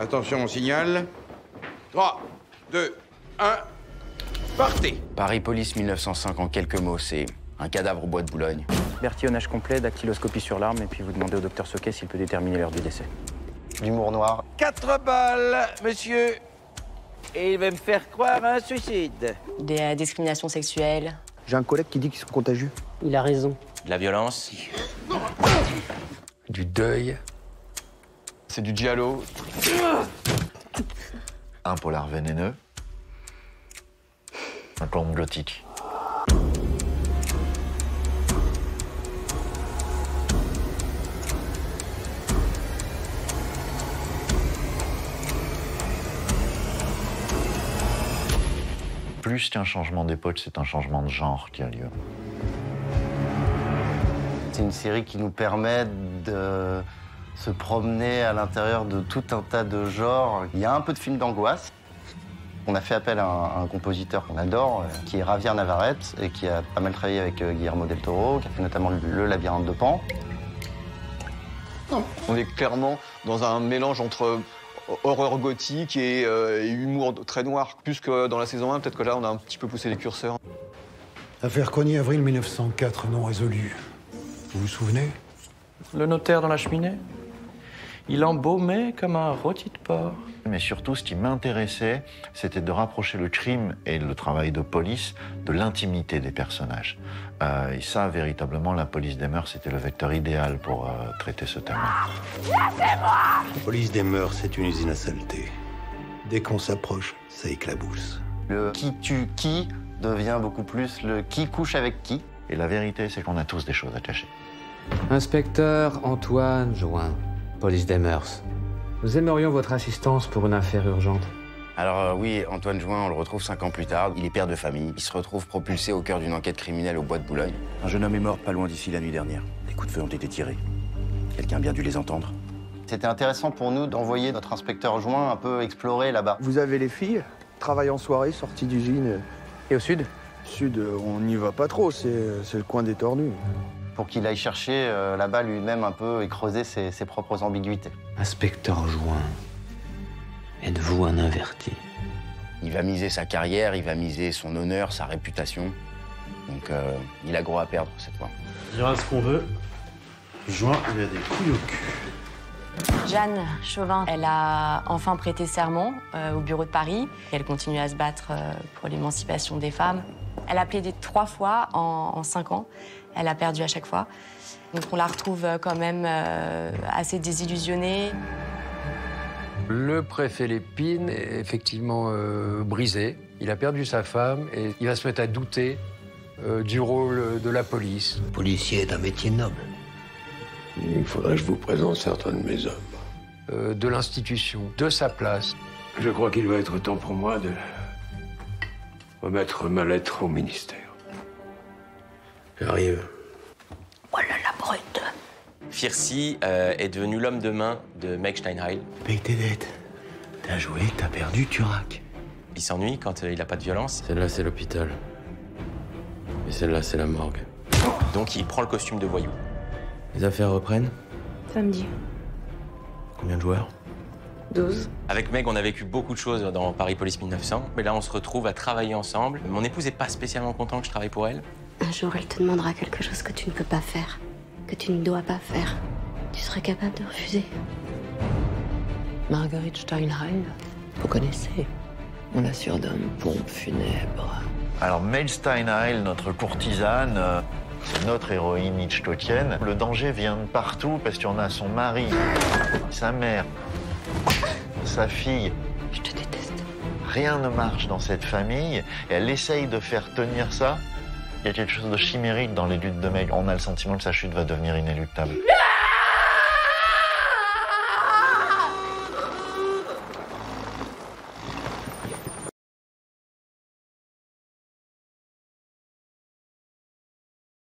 Attention, on signale. 3, 2, 1, partez. Paris Police 1905, en quelques mots, c'est un cadavre au bois de Boulogne. Bertillonnage complet, dactyloscopie sur l'arme, et puis vous demandez au docteur Soquet s'il peut déterminer l'heure du décès. L'humour noir. 4 balles, monsieur. Et il va me faire croire à un suicide. Des discriminations sexuelles. J'ai un collègue qui dit qu'ils sont contagieux. Il a raison. De la violence. Du deuil. C'est du giallo. Un polar vénéneux. Un conte gothique. Plus qu'un changement d'époque, c'est un changement de genre qui a lieu. C'est une série qui nous permet de se promener à l'intérieur de tout un tas de genres. Il y a un peu de film d'angoisse. On a fait appel à un compositeur qu'on adore, qui est Javier Navarrete, et qui a pas mal travaillé avec Guillermo del Toro, qui a fait notamment Le Labyrinthe de Pan. On est clairement dans un mélange entre horreur gothique et humour très noir. Plus que dans la saison 1, peut-être que là, on a un petit peu poussé les curseurs. Affaire Cogny, avril 1904, non résolue. Vous vous souvenez? Le notaire dans la cheminée, il embaumait comme un rôti de porc. Mais surtout, ce qui m'intéressait, c'était de rapprocher le crime et le travail de police de l'intimité des personnages. Et ça, véritablement, la police des mœurs, c'était le vecteur idéal pour traiter ce thème. La police des mœurs, c'est une usine à saleté. Dès qu'on s'approche, ça éclabousse. Le qui tue qui devient beaucoup plus le qui couche avec qui. Et la vérité, c'est qu'on a tous des choses à cacher. Inspecteur Antoine Join, police des mœurs. Nous aimerions votre assistance pour une affaire urgente. Alors oui, Antoine Join, on le retrouve 5 ans plus tard. Il est père de famille. Il se retrouve propulsé au cœur d'une enquête criminelle au bois de Boulogne. Un jeune homme est mort pas loin d'ici la nuit dernière. Des coups de feu ont été tirés. Quelqu'un a bien dû les entendre. C'était intéressant pour nous d'envoyer notre inspecteur Join un peu explorer là-bas. Vous avez les filles, travail en soirée, sortie d'usine. Et au sud? Sud, on n'y va pas trop, c'est le coin des tornus. Pour qu'il aille chercher là-bas lui-même un peu et creuser ses propres ambiguïtés. Inspecteur Join, êtes-vous un averti? Il va miser sa carrière, il va miser son honneur, sa réputation. Donc il a gros à perdre cette fois. On dira ce qu'on veut. Join, il a des couilles au cul. Jeanne Chauvin, elle a enfin prêté serment au bureau de Paris. Elle continue à se battre pour l'émancipation des femmes. Elle a plaidé 3 fois en 5 ans. Elle a perdu à chaque fois. Donc on la retrouve quand même assez désillusionnée. Le préfet Lépine est effectivement brisé. Il a perdu sa femme et il va se mettre à douter du rôle de la police. Policier est un métier noble. Il faudrait que je vous présente certains de mes hommes. De l'institution, de sa place. Je crois qu'il va être temps pour moi de remettre ma lettre au ministère. J'arrive. Voilà la brute. Firsi est devenu l'homme de main de Meg Steinheil. Paye tes dettes. T'as joué, t'as perdu, tu raques. Il s'ennuie quand il n'a pas de violence. Celle-là, c'est l'hôpital. Et celle-là, c'est la morgue. Donc il prend le costume de voyou. Les affaires reprennent? Samedi. Combien de joueurs? 12. Avec Meg, on a vécu beaucoup de choses dans Paris Police 1900. Mais là, on se retrouve à travailler ensemble. Mon épouse n'est pas spécialement contente que je travaille pour elle. Un jour, elle te demandera quelque chose que tu ne peux pas faire, que tu ne dois pas faire. Tu serais capable de refuser. Marguerite Steinheil, vous connaissez? On la surnomme pompe funèbre. Alors, Meg Steinheil, notre courtisane, c'est notre héroïne hitchcockienne. Le danger vient de partout parce qu'on a son mari, sa mère, sa fille. Je te déteste. Rien ne marche dans cette famille et elle essaye de faire tenir ça. Il y a quelque chose de chimérique dans les luttes de Meg. On a le sentiment que sa chute va devenir inéluctable.